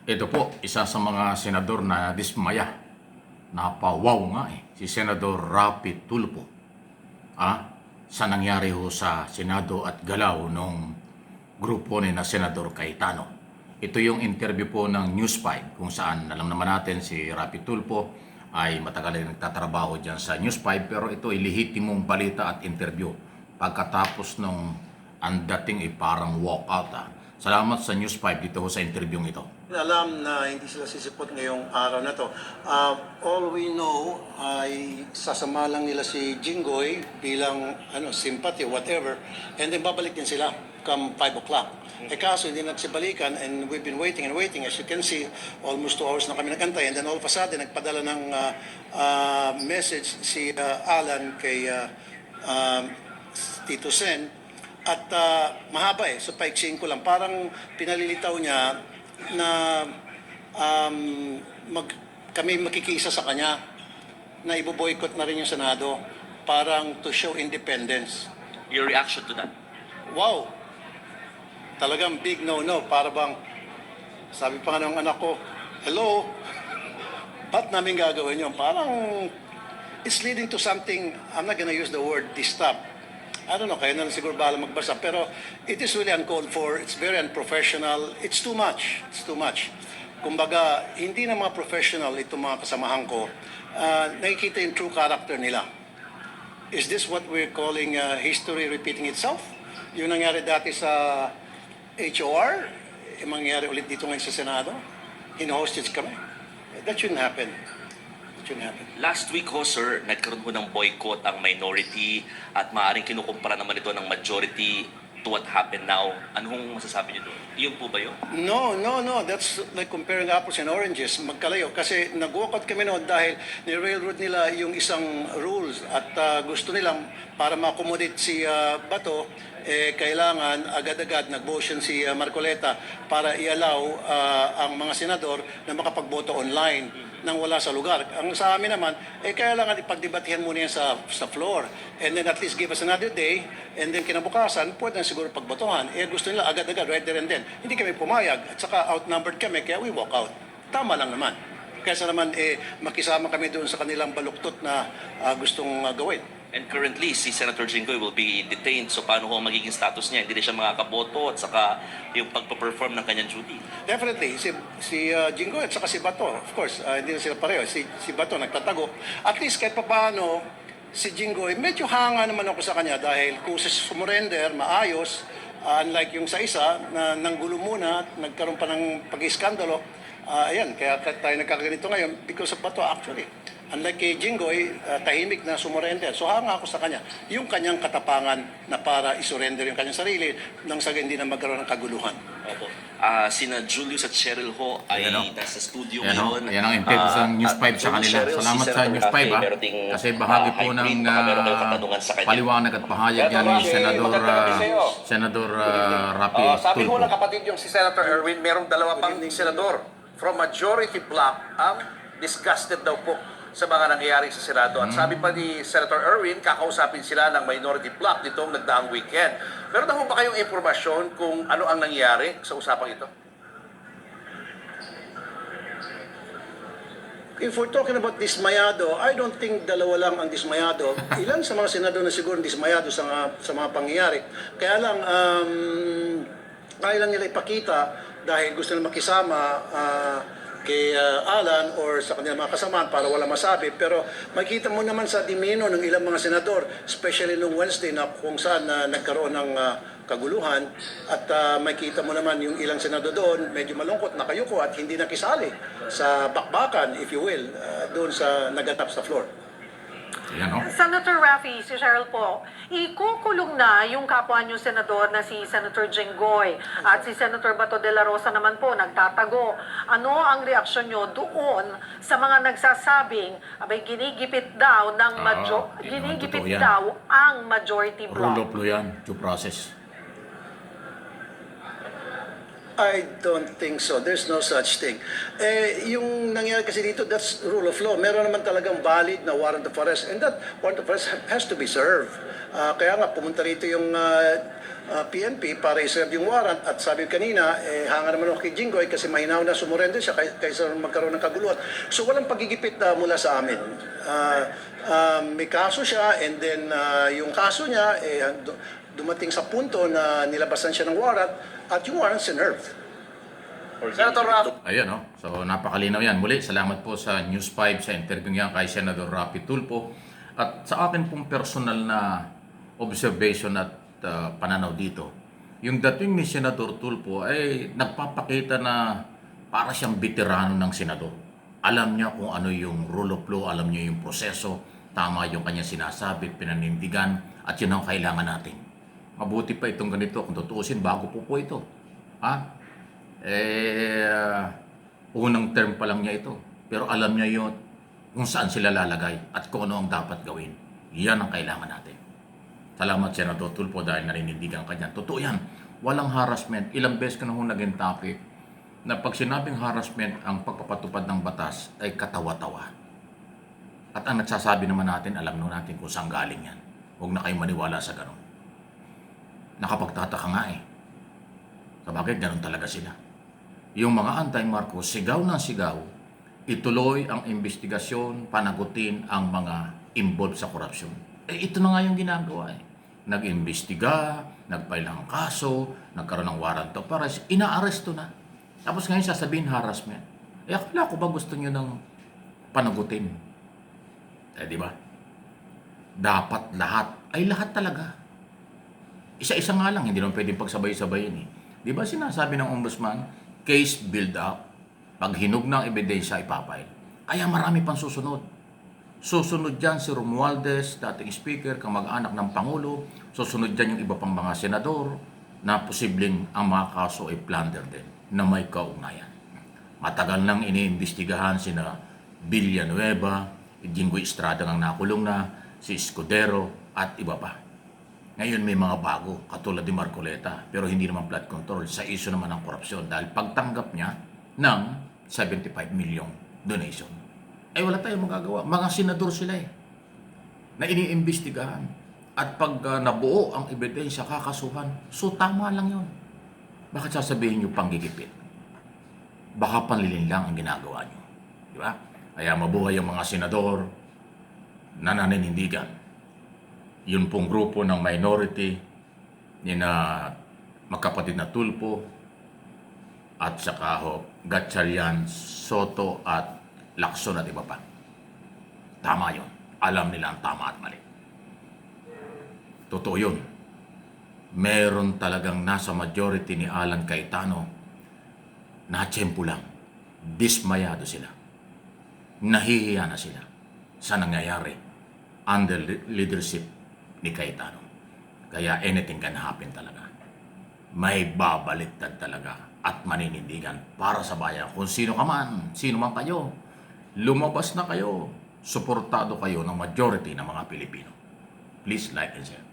Ito po, isa sa mga senador na dismaya. Napawaw nga si Senador Rapi Tulfo. Sa nangyari ho sa Senado at galaw nung grupo ni na Senador Cayetano. Ito yung interview po ng News 5 kung saan alam naman natin si Rapi Tulfo ay matagal na nagtatrabaho dyan sa News 5 pero ito ay lehitimong balita at interview pagkatapos nung ang dating ay parang walkout. Salamat sa News 5 dito ho sa interview ito. Alam na hindi sila sisipot ngayong araw na to. All we know ay sasama lang nila si Jinggoy bilang sympathy, whatever, and then babalik din sila come 5 o'clock. Kaso hindi nagsibalikan and we've been waiting and waiting. As you can see, almost 2 hours na kami nagantay and then all of a sudden nagpadala ng message si Alan kay Tito Sen at mahaba so paiksiin ko lang. Parang pinalilitaw niya na kami makikisa sa kanya na ibo-boycott na rin yung Senado parang to show independence. Your reaction to that? Wow! Talagang big no-no. Para bang, sabi pa nga ng anak ko, hello, ba't namin gagawin yun? Parang it's leading to something, I'm not gonna use the word disturb. I don't know, kayo na lang siguro bahala magbasa. Pero it is really uncalled for. It's very unprofessional. It's too much. It's too much. Kumbaga, hindi na mga professional itong mga kasamahan ko. Nakikita yung true character nila. Is this what we're calling history repeating itself? Yung nangyari dati sa HOR, yung mangyari ulit dito ngayon sa Senado, in-hostage kami. That shouldn't happen. Last week ho, sir, nagkaroon ho ng boycott ang minority at maaaring kinukumpara naman ito ng majority to what happened now. Anong masasabi niyo doon? Yun po ba yun? No. That's like comparing apples and oranges. Magkalayo. Kasi nag-walkout kami noon dahil ni-railroad nila yung isang rules at gusto nilang para ma-accommodate si Bato, kailangan agad-agad nag-motion si Marcoleta para i-allow ang mga senador na makapagboto online nang wala sa lugar. Ang sa amin naman, kailangan ipagdebatihan muna yan sa floor. And then at least give us another day, and then kinabukasan, pwede na siguro pagbotohan. Gusto nila agad-agad, right there and then. Hindi kami pumayag, at saka outnumbered kami, kaya we walk out. Tama lang naman. Kaysa naman, makisama kami doon sa kanilang baluktot na gustong gawin. And currently, si Senator Jinggoy will be detained. So paano ho ang magiging status niya? Hindi na siya makakaboto at saka yung pagpa-perform ng kanyang duty. Definitely. Si Jinggoy at saka si Bato, of course, hindi na sila pareho. Si Bato nagtatago. At least kahit paano, si Jinggoy, medyo hanga naman ako sa kanya dahil kung sa sumurrender, maayos, unlike yung sa isa, na nanggulo muna, nagkaroon pa ng pag-iskandalo. Ayan, kaya tayo nagkaganito ngayon because of Bato actually. Unlike kay Jinggoy, tahimik na sumurrender. So hanga ako sa kanya. Yung kanyang katapangan na para isurrender yung kanyang sarili nang sa hindi na magkaroon ng kaguluhan. Opo. Sina Julius at Cheryl ho ay nasa studio ngayon. Yan ang interview sa News 5 sa kanila. Salamat sa News 5 kasi bahagi po ng paliwanag at pahayag yan ni Senador Rapi Sabi Tulfo. ho ng kapatid yung si Senator Erwin, merong dalawa pang senador from majority bloc ang disgusted daw po sa mga nangyayari sa Senado. At sabi pa ni Senator Erwin, kakausapin sila ng minority bloc nitong nagdaang weekend. Meron na ho ba kayong impormasyon kung ano ang nangyari sa usapang ito? If we're talking about dismayado, I don't think dalawa lang ang dismayado. Ilan sa mga senador na siguro dismayado sa mga pangyayari. Kaya lang, kaya lang nila ipakita dahil gusto nila makisama kay Alan or sa kanilang mga kasamaan para wala masabi. Pero makikita mo naman sa demeanor ng ilang mga senador, especially nung Wednesday na kung saan nagkaroon ng kaguluhan at makikita mo naman yung ilang senador doon, medyo malungkot, nakayuko at hindi nakisali sa bakbakan, if you will, doon sa nagatap sa floor. Yan, no? Senator Raffy, si Cheryl po, ikukulong na yung kapwa niyo senador na si Senator Jinggoy at si Senator Bato de la Rosa naman po nagtatago. Ano ang reaksyon niyo doon sa mga nagsasabing abay ginigipit daw ng ginigipit daw ang majority bloc? Rule of law yan, due process. I don't think so. There's no such thing. Yung nangyari kasi dito, that's rule of law. Meron naman talagang valid na warrant of arrest, and that warrant of arrest has to be served. Kaya nga, pumunta rito yung PNP para i-serve yung warrant, at sabi kanina, hanga naman ako kay Jinggoy kasi mahinaw na sumurrender siya kaysa magkaroon ng kaguluhan. So walang pagigipit mula sa amin. May kaso siya, and then yung kaso niya, dumating sa punto na nilabasan siya ng warrant, at yung warrant sinerved. Senator Rafi, Ayan, no? So, napakalinaw yan. Muli, salamat po sa News 5 sa interview niya kay Senador Rapi Tulfo. At sa akin pong personal na observation at pananaw dito, yung dating ni Senador Tulfo ay nagpapakita na para siyang veterano ng senador. Alam niya kung ano yung rule of law, alam niya yung proseso, tama yung kanya sinasabi, pinanindigan, at yun ang kailangan natin. Mabuti pa itong ganito, kung tutuusin, bago po ito. Unang term pa lang niya ito. Pero alam niya yun kung saan sila lalagay at kung ano ang dapat gawin. Yan ang kailangan natin. Salamat, Senator Tulfo, dahil narinindigan ka dyan. Totoo yan. Walang harassment. Ilang beses ka na hong naging topic na pag sinabing harassment, ang pagpapatupad ng batas ay katawa-tawa. At ang nagsasabi naman natin, alam natin kung saan galing yan. Huwag na kayong maniwala sa ganun. Nakapagtataka nga Sa bakit ganun talaga sila. Yung mga anti-Marcos, sigaw ng sigaw, ituloy ang investigasyon, panagutin ang mga involved sa korupsyon. Ito na nga yung ginagawa Nag-imbestiga, nagfile ng kaso, nagkaroon ng warrant of arrest, inaaresto na. Tapos ngayon sasabihin harassment. Akala ko ba gusto nyo ng panagutin? Di ba? Dapat lahat, ay lahat talaga. Isa-isa nga lang, hindi naman pwedeng pagsabay-sabayin Di ba sinasabi ng ombudsman, case build up, pag hinug ng ebidensya ipapile. Kaya marami pang susunod. Susunod dyan si Romualdez, dating speaker, kamag-anak ng Pangulo. Susunod dyan yung iba pang mga senador na posibleng ang mga kaso ay plunder din na may kaugnayan. Matagal nang iniimbestigahan sina Villanueva, Jinggoy Estrada ang nakulong na, si Escudero at iba pa. Ngayon may mga bago, katulad ni Marcoleta, pero hindi naman flood control sa issue naman ng korupsyon dahil pagtanggap niya ng 75 million donation. Wala tayong magagawa. Mga senador sila na iniimbestigahan. At pag nabuo ang ebidensya, kakasuhan, so tama lang yun. Bakit sasabihin niyo panggigipit? Baka panlilin lang ang ginagawa niyo. Di ba? Kaya mabuhay ang mga senador na naninindigan. Yun pong grupo ng minority ni na magkapatid na Tulfo at saka Gatchalian, Soto at Lacson at iba pa. Tama yun. Alam nila ang tama at mali. Totoo yun. Meron talagang nasa majority ni Alan Cayetano na tiyempo lang. Dismayado sila. Nahihiya na sila sa nangyayari under leadership ni Cayetano. Kaya anything can happen talaga. May babaliktad talaga at maninindigan para sa bayan. Kung sino ka man, sino man kayo, lumabas na kayo. Suportado kayo ng majority ng mga Pilipino. Please like and share.